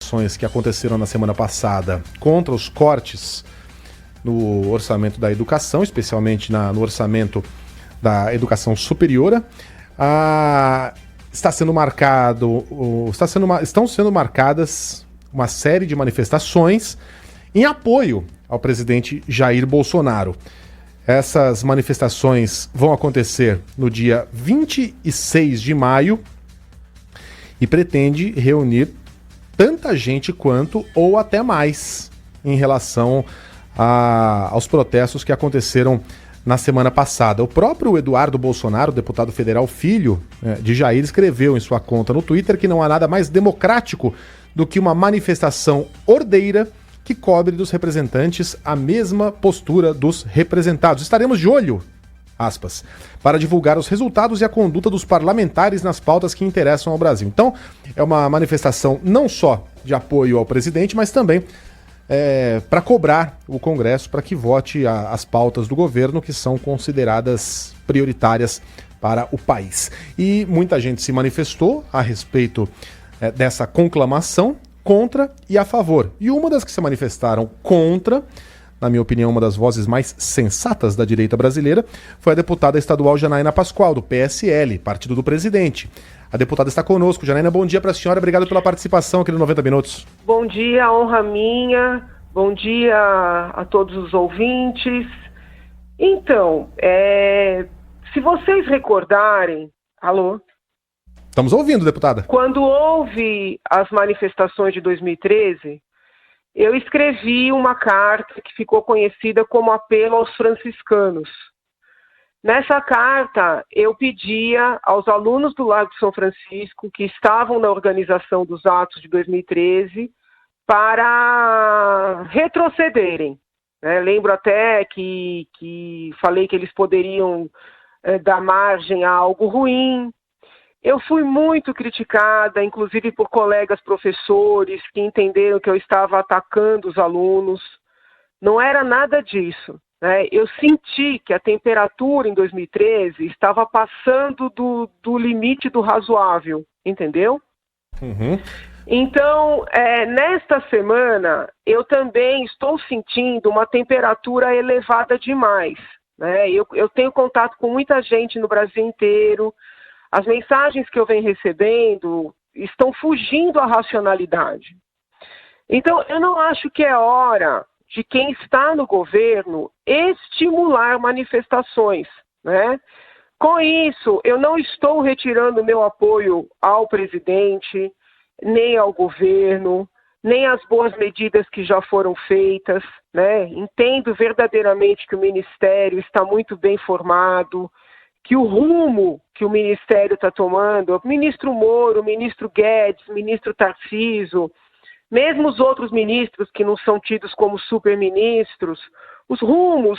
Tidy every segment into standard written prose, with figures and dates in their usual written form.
manifestações que aconteceram na semana passada contra os cortes no orçamento da educação, especialmente no orçamento da educação superior, estão sendo marcadas uma série de manifestações em apoio ao presidente Jair Bolsonaro. Essas manifestações vão acontecer no dia 26 de maio e pretende reunir tanta gente quanto ou até mais em relação aos protestos que aconteceram na semana passada. O próprio Eduardo Bolsonaro, deputado federal filho de Jair, escreveu em sua conta no Twitter que não há nada mais democrático do que uma manifestação ordeira que cobre dos representantes a mesma postura dos representados. Estaremos de olho, aspas, para divulgar os resultados e a conduta dos parlamentares nas pautas que interessam ao Brasil. Então, é uma manifestação não só de apoio ao presidente, mas também para cobrar o Congresso para que vote as pautas do governo que são consideradas prioritárias para o país. E muita gente se manifestou a respeito dessa conclamação, contra e a favor. E uma das que se manifestaram contra, na minha opinião, uma das vozes mais sensatas da direita brasileira, foi a deputada estadual Janaína Pascoal, do PSL, partido do presidente. A deputada está conosco. Janaína, bom dia para a senhora. Obrigado pela participação aqui no 90 Minutos. Bom dia, honra minha. Bom dia a todos os ouvintes. Então, se vocês recordarem... Alô? Estamos ouvindo, deputada. Quando houve as manifestações de 2013, eu escrevi uma carta que ficou conhecida como Apelo aos Franciscanos. Nessa carta, eu pedia aos alunos do Largo de São Francisco, que estavam na organização dos atos de 2013, para retrocederem. Lembro até que falei que eles poderiam dar margem a algo ruim. Eu fui muito criticada, inclusive por colegas professores que entenderam que eu estava atacando os alunos. Não era nada disso. Eu senti que a temperatura em 2013 estava passando do limite do razoável, entendeu? Uhum. Então, nesta semana, eu também estou sentindo uma temperatura elevada demais. Eu tenho contato com muita gente no Brasil inteiro. As mensagens que eu venho recebendo estão fugindo à racionalidade. Então, eu não acho que é hora de quem está no governo estimular manifestações, Com isso, eu não estou retirando meu apoio ao presidente, nem ao governo, nem às boas medidas que já foram feitas, Entendo verdadeiramente que o Ministério está muito bem formado, que o rumo que o Ministério está tomando, o ministro Moro, o ministro Guedes, o ministro Tarcísio, mesmo os outros ministros que não são tidos como superministros, os rumos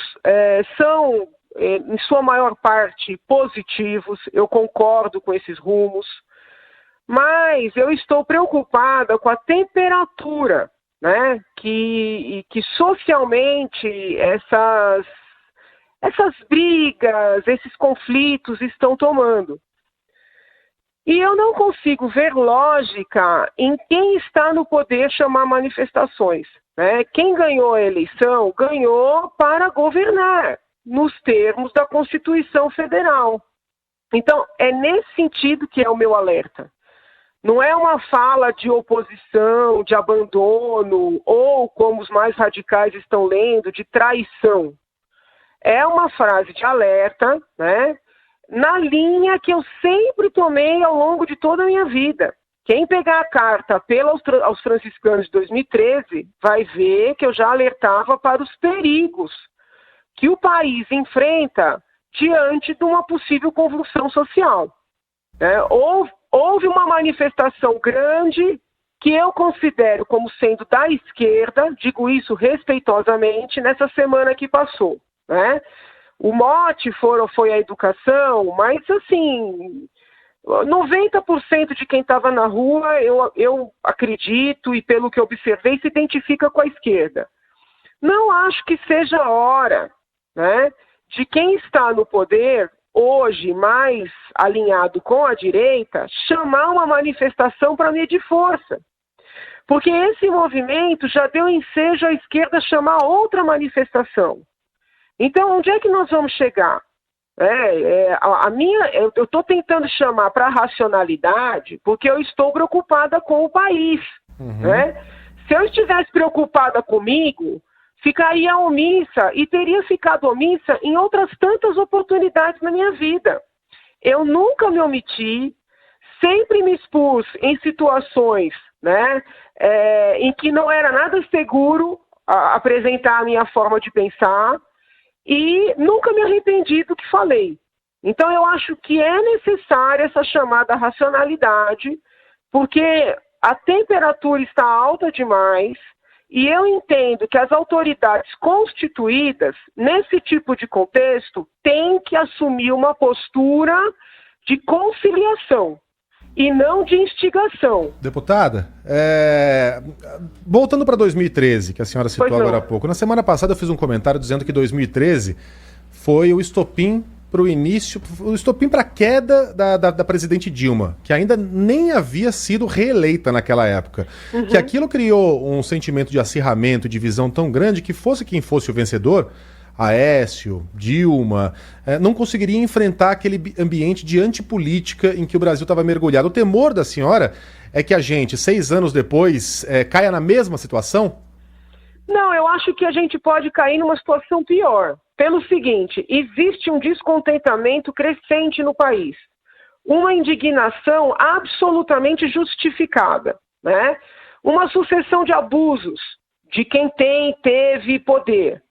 são, em sua maior parte, positivos, eu concordo com esses rumos, mas eu estou preocupada com a temperatura, que socialmente essas brigas, esses conflitos estão tomando. E eu não consigo ver lógica em quem está no poder chamar manifestações. Quem ganhou a eleição, ganhou para governar, nos termos da Constituição Federal. Então, é nesse sentido que é o meu alerta. Não é uma fala de oposição, de abandono, ou, como os mais radicais estão lendo, de traição. É uma frase de alerta, na linha que eu sempre tomei ao longo de toda a minha vida. Quem pegar a carta Apelo aos Franciscanos de 2013 vai ver que eu já alertava para os perigos que o país enfrenta diante de uma possível convulsão social. Houve uma manifestação grande que eu considero como sendo da esquerda, digo isso respeitosamente, nessa semana que passou. O mote foi a educação, mas assim, 90% de quem estava na rua, eu acredito, e pelo que observei, se identifica com a esquerda. Não acho que seja hora, de quem está no poder, hoje mais alinhado com a direita, chamar uma manifestação para medir força. Porque esse movimento já deu ensejo à esquerda chamar outra manifestação. Então, onde é que nós vamos chegar? Eu estou tentando chamar para a racionalidade porque eu estou preocupada com o país. Né? Se eu estivesse preocupada comigo, ficaria omissa e teria ficado omissa em outras tantas oportunidades na minha vida. Eu nunca me omiti, sempre me expus em situações, né, em que não era nada seguro apresentar a minha forma de pensar e nunca me arrependi do que falei. Então eu acho que é necessária essa chamada racionalidade, porque a temperatura está alta demais e eu entendo que as autoridades constituídas, nesse tipo de contexto, têm que assumir uma postura de conciliação e não de instigação. Deputada, voltando para 2013, que a senhora citou agora há pouco. Na semana passada eu fiz um comentário dizendo que 2013 foi o estopim para o início, o estopim para a queda da presidente Dilma, que ainda nem havia sido reeleita naquela época. Que aquilo criou um sentimento de acirramento, de divisão tão grande que fosse quem fosse o vencedor, Aécio, Dilma, não conseguiria enfrentar aquele ambiente de antipolítica em que o Brasil estava mergulhado. O temor da senhora é que a gente, 6 anos depois, caia na mesma situação? Não, eu acho que a gente pode cair numa situação pior. Pelo seguinte, existe um descontentamento crescente no país. Uma indignação absolutamente justificada, né? Uma sucessão de abusos de quem teve poder.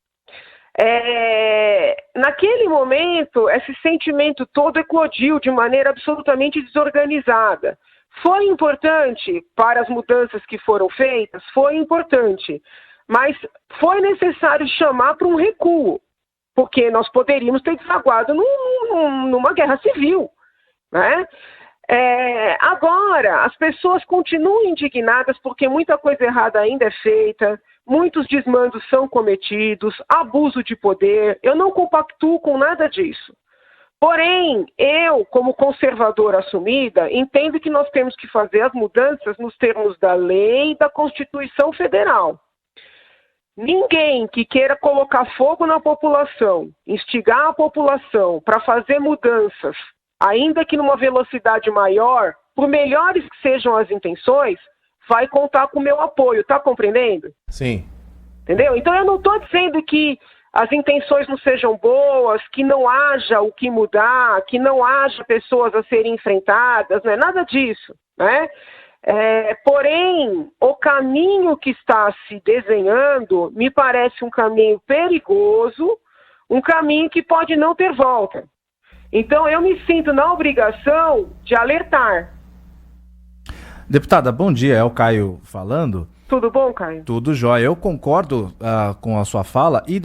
Naquele momento, esse sentimento todo eclodiu de maneira absolutamente desorganizada. Foi importante para as mudanças que foram feitas? Foi importante. Mas foi necessário chamar para um recuo, porque nós poderíamos ter desaguado numa guerra civil, né? Agora, as pessoas continuam indignadas porque muita coisa errada ainda é feita, muitos desmandos são cometidos, abuso de poder. Eu não compactuo com nada disso. Porém, eu, como conservadora assumida, entendo que nós temos que fazer as mudanças nos termos da lei e da Constituição Federal. Ninguém que queira colocar fogo na população, instigar a população para fazer mudanças, ainda que numa velocidade maior, por melhores que sejam as intenções, vai contar com o meu apoio, tá compreendendo? Sim. Entendeu? Então eu não estou dizendo que as intenções não sejam boas, que não haja o que mudar, que não haja pessoas a serem enfrentadas, não é nada disso, né? Porém, o caminho que está se desenhando me parece um caminho perigoso, um caminho que pode não ter volta. Então, eu me sinto na obrigação de alertar. Deputada, bom dia, é o Caio falando. Tudo bom, Caio? Tudo jóia. Eu concordo com a sua fala e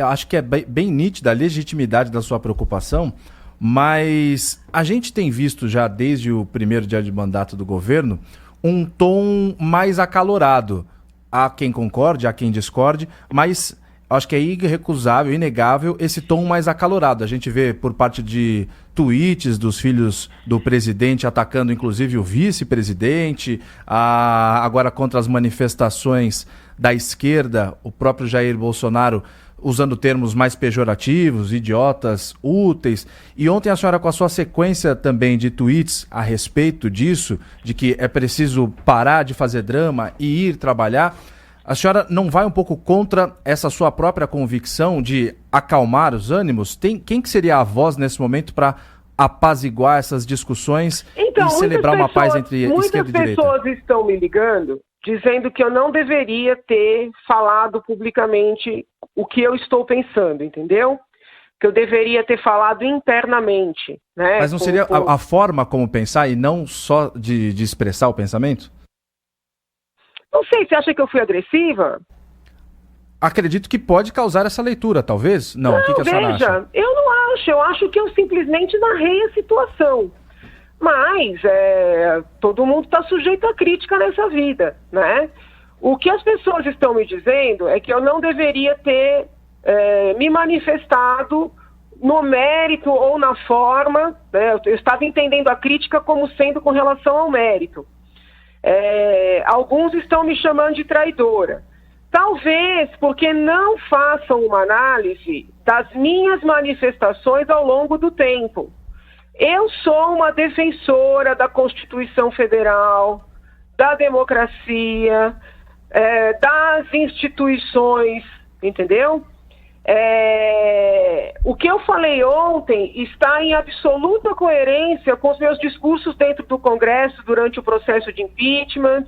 acho que é bem nítida a legitimidade da sua preocupação, mas a gente tem visto já desde o primeiro dia de mandato do governo um tom mais acalorado. Há quem concorde, há quem discorde, mas acho que é irrecusável, inegável esse tom mais acalorado. A gente vê por parte de tweets dos filhos do presidente atacando inclusive o vice-presidente, agora contra as manifestações da esquerda, o próprio Jair Bolsonaro usando termos mais pejorativos, idiotas, úteis. E ontem a senhora, com a sua sequência também de tweets a respeito disso, de que é preciso parar de fazer drama e ir trabalhar, a senhora não vai um pouco contra essa sua própria convicção de acalmar os ânimos? Quem que seria a voz nesse momento para apaziguar essas discussões e celebrar uma paz entre esquerda e direita? Muitas pessoas estão me ligando dizendo que eu não deveria ter falado publicamente o que eu estou pensando, entendeu? Que eu deveria ter falado internamente, né? Mas não seria a forma como pensar e não só de expressar o pensamento? Não sei, você acha que eu fui agressiva? Acredito que pode causar essa leitura, talvez? Não, o que a senhora acha? Eu não acho, eu acho que eu simplesmente narrei a situação. Mas todo mundo está sujeito à crítica nessa vida, né? O que as pessoas estão me dizendo é que eu não deveria ter me manifestado no mérito ou na forma, né? Eu estava entendendo a crítica como sendo com relação ao mérito. Alguns estão me chamando de traidora. Talvez porque não façam uma análise das minhas manifestações ao longo do tempo. Eu sou uma defensora da Constituição Federal, da democracia, das instituições, entendeu? O que eu falei ontem está em absoluta coerência com os meus discursos dentro do Congresso durante o processo de impeachment,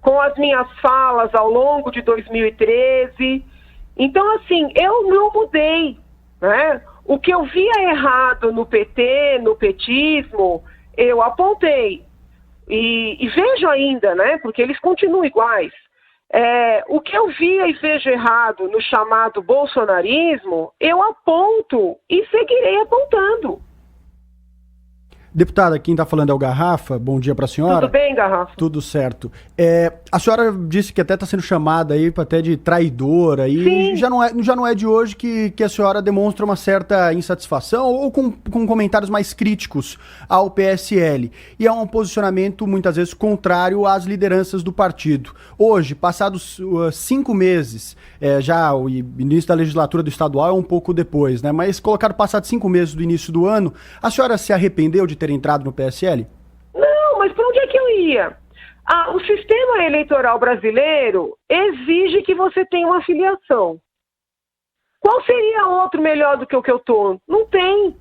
com as minhas falas ao longo de 2013. Então, assim, eu não mudei, né? O que eu via errado no PT, no petismo, eu apontei. E vejo ainda, né? Porque eles continuam iguais. O que eu via e vejo errado no chamado bolsonarismo, eu aponto e seguirei apontando. Deputada, quem está falando é o Garrafa. Bom dia para a senhora. Tudo bem, Garrafa? Tudo certo. A senhora disse que até está sendo chamada aí até de traidora, e já não é de hoje que a senhora demonstra uma certa insatisfação ou com comentários mais críticos ao PSL. E é um posicionamento muitas vezes contrário às lideranças do partido. Hoje, passados 5 meses, já o início da legislatura do estadual é um pouco depois, né? Mas colocado passados 5 meses do início do ano, a senhora se arrependeu de ter entrado no PSL? Não, mas para onde é que eu ia? O sistema eleitoral brasileiro exige que você tenha uma filiação. Qual seria outro melhor do que o que eu tô? Não tem.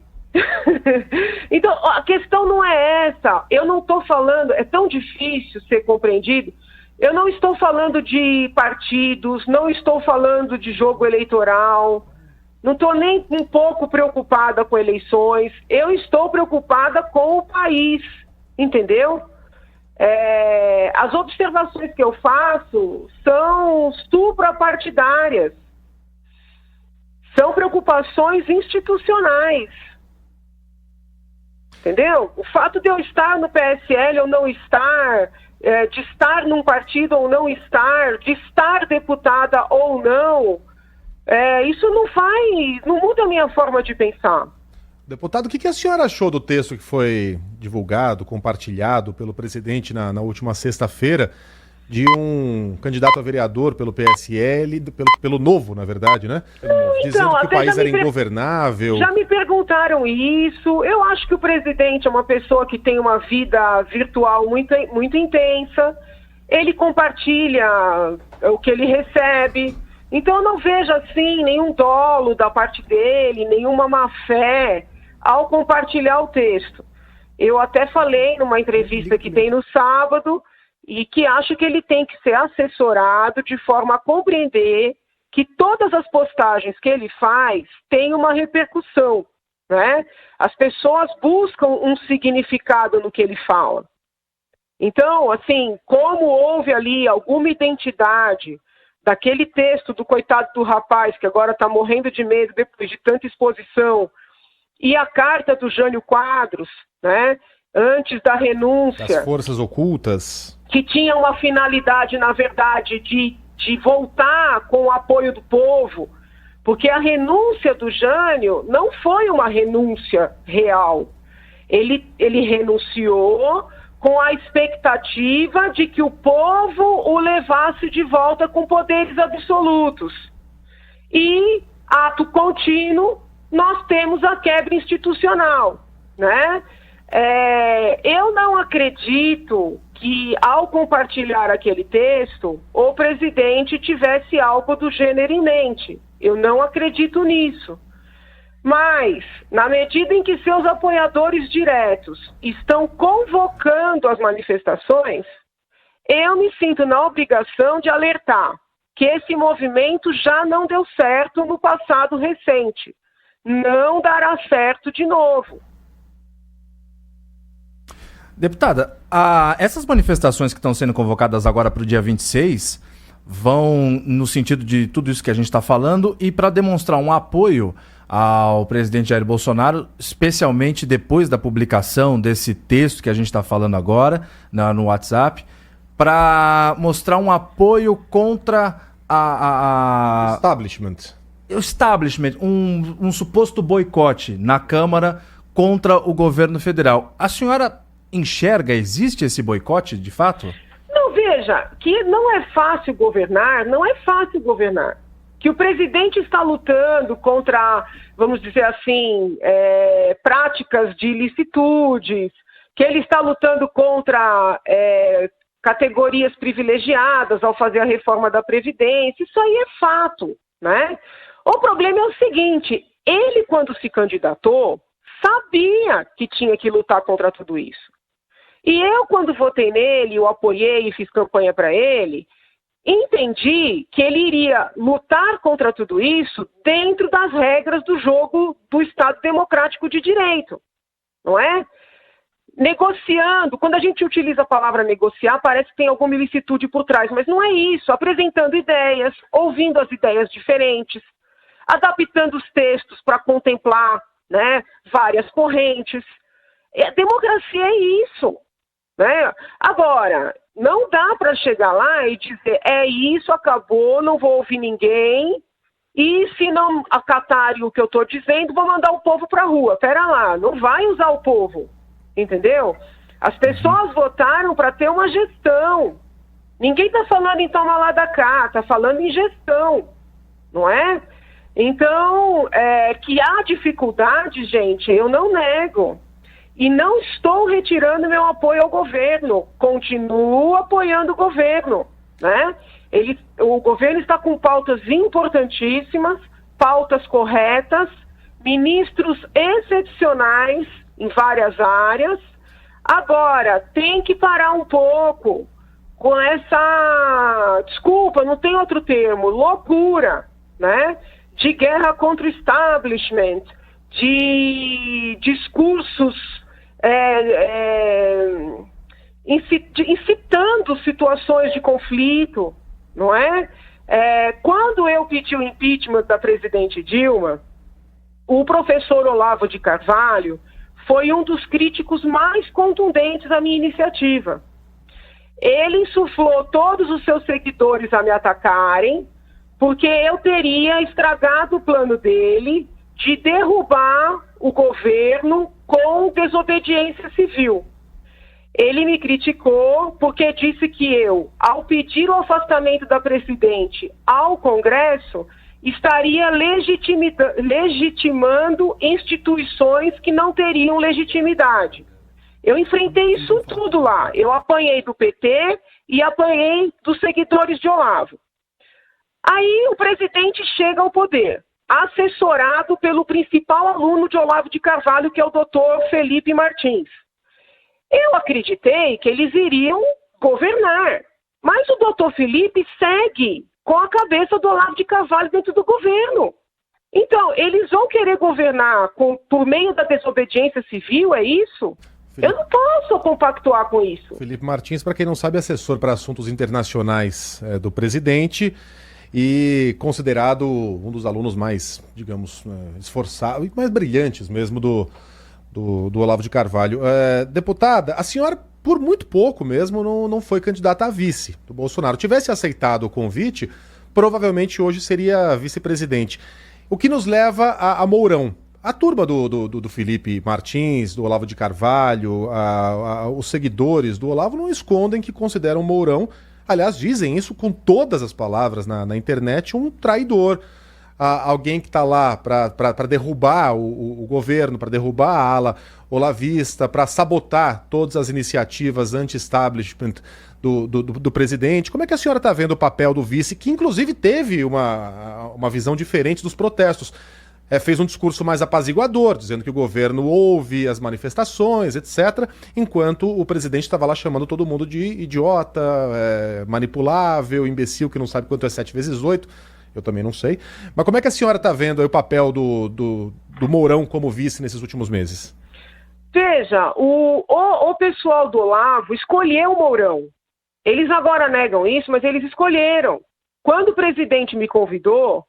Então, a questão não é essa. Eu não estou falando, é tão difícil ser compreendido. Eu não estou falando de partidos, não estou falando de jogo eleitoral. Não estou nem um pouco preocupada com eleições, eu estou preocupada com o país, entendeu? As observações que eu faço são suprapartidárias, são preocupações institucionais, entendeu? O fato de eu estar no PSL ou não estar, de estar num partido ou não estar, de estar deputada ou não, isso não muda a minha forma de pensar. Deputado, o que a senhora achou do texto que foi divulgado, compartilhado pelo presidente na última sexta-feira, de um candidato a vereador pelo PSL, pelo Novo, na verdade, né? Dizendo que o país era ingovernável. Já me perguntaram isso. Eu acho que o presidente é uma pessoa que tem uma vida virtual muito, muito intensa. Ele compartilha o que ele recebe. Então eu não vejo assim nenhum dolo da parte dele, nenhuma má fé ao compartilhar o texto. Eu até falei numa entrevista que tem no sábado e que acho que ele tem que ser assessorado de forma a compreender que todas as postagens que ele faz têm uma repercussão, né? As pessoas buscam um significado no que ele fala. Então, assim, como houve ali alguma identidade daquele texto do coitado do rapaz que agora está morrendo de medo depois de tanta exposição, e a carta do Jânio Quadros, né, antes da renúncia... Das forças ocultas. Que tinha uma finalidade, na verdade, de voltar com o apoio do povo, porque a renúncia do Jânio não foi uma renúncia real. Ele renunciou com a expectativa de que o povo o levasse de volta com poderes absolutos. E, ato contínuo, nós temos a quebra institucional, né? Eu não acredito que, ao compartilhar aquele texto, o presidente tivesse algo do gênero em mente. Eu não acredito nisso. Mas, na medida em que seus apoiadores diretos estão convocando as manifestações, eu me sinto na obrigação de alertar que esse movimento já não deu certo no passado recente. Não dará certo de novo. Deputada, essas manifestações que estão sendo convocadas agora para o dia 26 vão no sentido de tudo isso que a gente está falando e para demonstrar um apoio ao presidente Jair Bolsonaro, especialmente depois da publicação desse texto que a gente está falando agora no WhatsApp, para mostrar um apoio contra o establishment, um suposto boicote na Câmara contra o governo federal. A senhora enxerga, existe esse boicote de fato? Não, veja, que não é fácil governar, não é fácil governar. Que o presidente está lutando contra, vamos dizer assim, práticas de ilicitudes, que ele está lutando contra categorias privilegiadas ao fazer a reforma da Previdência, isso aí é fato, né? O problema é o seguinte, ele quando se candidatou, sabia que tinha que lutar contra tudo isso. E eu quando votei nele, o apoiei e fiz campanha para ele, entendi que ele iria lutar contra tudo isso dentro das regras do jogo do Estado Democrático de Direito, não é? Negociando, quando a gente utiliza a palavra negociar, parece que tem alguma ilicitude por trás, mas não é isso, apresentando ideias, ouvindo as ideias diferentes, adaptando os textos para contemplar, né, várias correntes. Democracia é isso, né? Agora, não dá para chegar lá e dizer, é isso, acabou, não vou ouvir ninguém, e se não acatarem o que eu estou dizendo, vou mandar o povo para a rua. Pera lá, não vai usar o povo, entendeu? As pessoas votaram para ter uma gestão. Ninguém está falando em tomar lá da cá, está falando em gestão, não é? Então, que há dificuldade, gente, eu não nego. E não estou retirando meu apoio ao governo, continuo apoiando o governo, né? O governo está com pautas importantíssimas, pautas corretas, ministros excepcionais em várias áreas. Agora, tem que parar um pouco com essa, desculpa, não tem outro termo, loucura, né? De guerra contra o establishment, de discursos incitando situações de conflito, não é? Quando eu pedi o impeachment da presidente Dilma, o professor Olavo de Carvalho foi um dos críticos mais contundentes à minha iniciativa. Ele insuflou todos os seus seguidores a me atacarem, porque eu teria estragado o plano dele de derrubar o governo com desobediência civil. Ele me criticou porque disse que eu, ao pedir o afastamento da presidente ao Congresso, estaria legitimando instituições que não teriam legitimidade. Eu enfrentei isso tudo lá. Eu apanhei do PT e apanhei dos seguidores de Olavo. Aí o presidente chega ao poder, assessorado pelo principal aluno de Olavo de Carvalho, que é o doutor Felipe Martins. Eu acreditei que eles iriam governar, mas o doutor Felipe segue com a cabeça do Olavo de Carvalho dentro do governo. Então, eles vão querer governar por meio da desobediência civil, é isso? Eu não posso compactuar com isso. Felipe Martins, para quem não sabe, é assessor para assuntos internacionais do presidente, e considerado um dos alunos mais, digamos, esforçados e mais brilhantes mesmo do Olavo de Carvalho. Deputada, a senhora, por muito pouco mesmo, não foi candidata a vice do Bolsonaro. Tivesse aceitado o convite, provavelmente hoje seria vice-presidente. O que nos leva a Mourão. A turma do Felipe Martins, do Olavo de Carvalho, os seguidores do Olavo não escondem que consideram Mourão, aliás, dizem isso com todas as palavras na internet, um traidor. Alguém que está lá para derrubar o governo, para derrubar a ala olavista, para sabotar todas as iniciativas anti-establishment do presidente. Como é que a senhora está vendo o papel do vice, que inclusive teve uma visão diferente dos protestos? Fez um discurso mais apaziguador, dizendo que o governo ouve as manifestações, etc., enquanto o presidente estava lá chamando todo mundo de idiota, manipulável, imbecil, que não sabe quanto é 7 vezes 8. Eu também não sei. Mas como é que a senhora está vendo aí o papel do Mourão como vice nesses últimos meses? Veja, o pessoal do Olavo escolheu o Mourão. Eles agora negam isso, mas eles escolheram. Quando o presidente me convidou,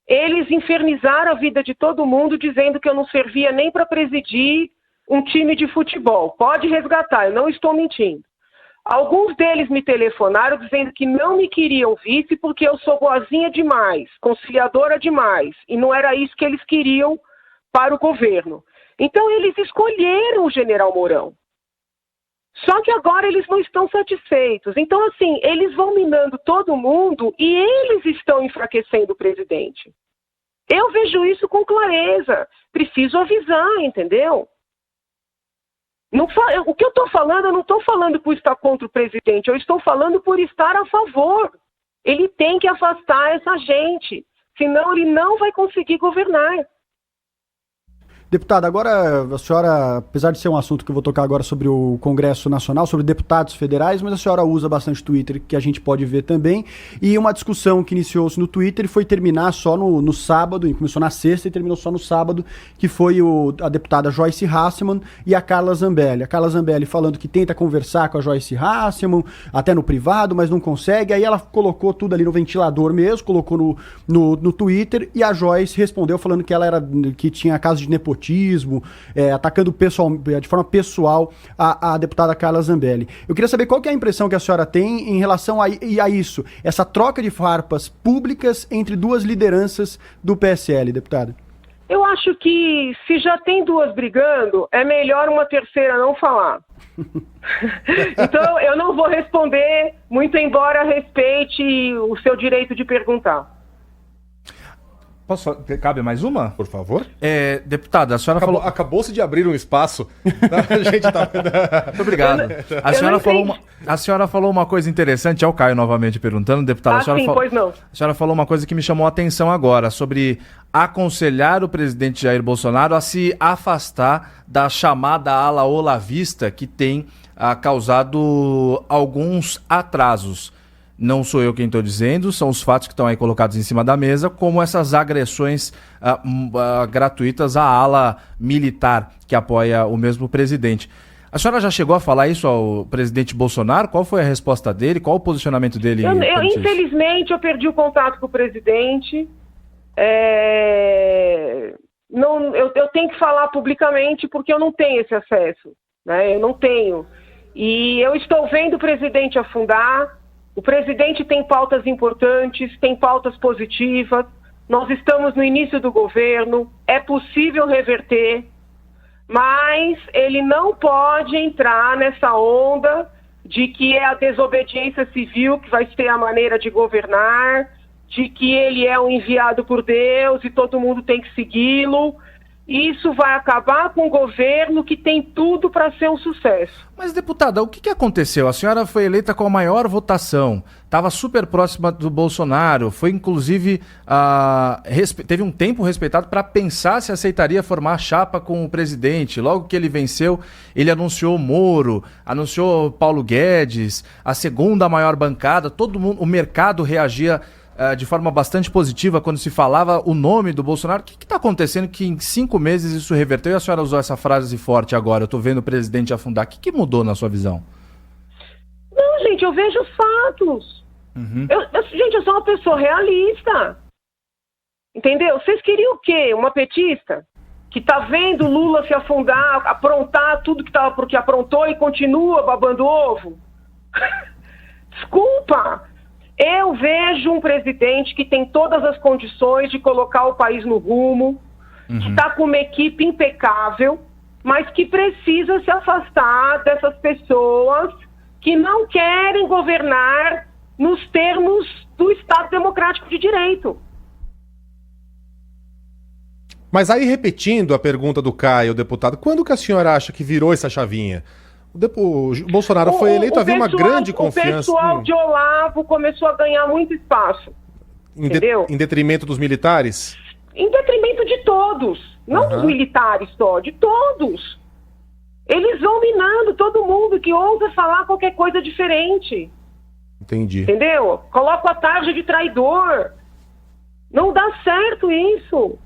eles infernizaram a vida de todo mundo, dizendo que eu não servia nem para presidir um time de futebol. Pode resgatar, eu não estou mentindo. Alguns deles me telefonaram dizendo que não me queriam vice porque eu sou boazinha demais, conciliadora demais, e não era isso que eles queriam para o governo. Então eles escolheram o general Mourão. Só que agora eles não estão satisfeitos. Então, assim, eles vão minando todo mundo e eles estão enfraquecendo o presidente. Eu vejo isso com clareza. Preciso avisar, entendeu? O que eu estou falando, eu não estou falando por estar contra o presidente, eu estou falando por estar a favor. Ele tem que afastar essa gente, senão ele não vai conseguir governar. Deputada, agora a senhora, apesar de ser um assunto que eu vou tocar agora sobre o Congresso Nacional, sobre deputados federais, mas a senhora usa bastante Twitter, que a gente pode ver também, e uma discussão que iniciou-se no Twitter foi terminar só no sábado, e começou na sexta e terminou só no sábado, que foi a deputada Joyce Hasselmann e a Carla Zambelli. A Carla Zambelli falando que tenta conversar com a Joyce Hasselmann, até no privado, mas não consegue, aí ela colocou tudo ali no ventilador mesmo, colocou no Twitter, e a Joyce respondeu falando que tinha caso de nepotismo, atacando de forma pessoal a deputada Carla Zambelli. Eu queria saber qual que é a impressão que a senhora tem em relação a isso, essa troca de farpas públicas entre duas lideranças do PSL, deputada. Eu acho que se já tem duas brigando, é melhor uma terceira não falar. Então eu não vou responder, muito embora respeite o seu direito de perguntar. Cabe mais uma? Por favor. Deputada, a senhora falou... Acabou-se de abrir um espaço. A gente tá... Muito obrigado. A senhora falou uma coisa interessante, é o Caio novamente perguntando, deputada. Pois não. A senhora falou uma coisa que me chamou a atenção agora, sobre aconselhar o presidente Jair Bolsonaro a se afastar da chamada ala olavista que tem causado alguns atrasos. Não sou eu quem estou dizendo, são os fatos que estão aí colocados em cima da mesa, como essas agressões gratuitas à ala militar que apoia o mesmo presidente. A senhora já chegou a falar isso ao presidente Bolsonaro? Qual foi a resposta dele? Qual o posicionamento dele? Infelizmente, eu perdi o contato com o presidente. Eu tenho que falar publicamente porque eu não tenho esse acesso, né? Eu não tenho. E eu estou vendo o presidente afundar. O presidente tem pautas importantes, tem pautas positivas. Nós estamos no início do governo, é possível reverter, mas ele não pode entrar nessa onda de que é a desobediência civil que vai ser a maneira de governar, de que ele é um enviado por Deus e todo mundo tem que segui-lo. Isso vai acabar com um governo que tem tudo para ser um sucesso. Mas, deputada, o que aconteceu? A senhora foi eleita com a maior votação, estava super próxima do Bolsonaro, foi inclusive, teve um tempo respeitado para pensar se aceitaria formar chapa com o presidente. Logo que ele venceu, ele anunciou Moro, anunciou Paulo Guedes, a segunda maior bancada, todo mundo, o mercado reagia de forma bastante positiva quando se falava o nome do Bolsonaro. O que está acontecendo que em 5 meses isso reverteu e a senhora usou essa frase forte agora? Eu estou vendo o presidente afundar. O que mudou na sua visão? Não, gente, eu vejo os fatos. Uhum. Eu sou uma pessoa realista. Entendeu? Vocês queriam o quê? Uma petista? Que está vendo Lula se afundar, aprontar tudo que aprontou e continua babando ovo? Desculpa! Eu vejo um presidente que tem todas as condições de colocar o país no rumo, que está com uma equipe impecável, mas que precisa se afastar dessas pessoas que não querem governar nos termos do Estado Democrático de Direito. Mas aí, repetindo a pergunta do Caio, deputado, quando que a senhora acha que virou essa chavinha? O Bolsonaro foi eleito, havia uma grande confiança. O pessoal de Olavo começou a ganhar muito espaço. Entendeu? Em detrimento dos militares? Em detrimento de todos. Não dos militares só, de todos. Eles vão minando todo mundo que ousa falar qualquer coisa diferente. Entendi. Entendeu? Coloca a tarja de traidor. Não dá certo isso.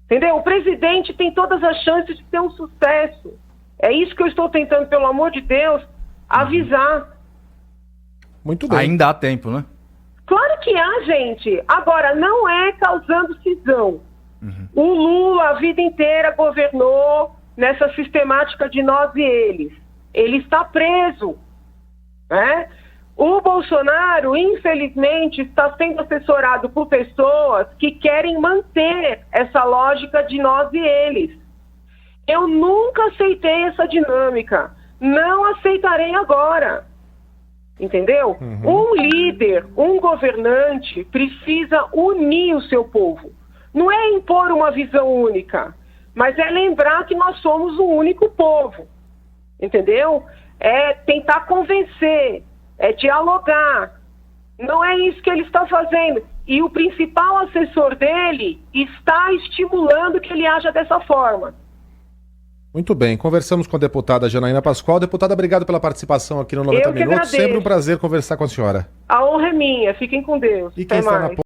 Entendeu? O presidente tem todas as chances de ter um sucesso. É isso que eu estou tentando, pelo amor de Deus, avisar. Muito bem. Ainda há tempo, né? Claro que há, gente. Agora, não é causando cisão. O Lula a vida inteira governou nessa sistemática de nós e eles. Ele está preso, né? O Bolsonaro, infelizmente, está sendo assessorado por pessoas que querem manter essa lógica de nós e eles. Eu nunca aceitei essa dinâmica. Não aceitarei agora. Entendeu? Um líder, um governante precisa unir o seu povo. Não é impor uma visão única, mas é lembrar que nós somos um único povo. Entendeu? É tentar convencer, é dialogar. Não é isso que ele está fazendo. E o principal assessor dele está estimulando que ele haja dessa forma. Muito bem, conversamos com a deputada Janaína Pascoal. Deputada, obrigado pela participação aqui no 90 Eu que Minutos. agradeço. Sempre um prazer conversar com a senhora. A honra é minha. Fiquem com Deus. E Até quem está mais. na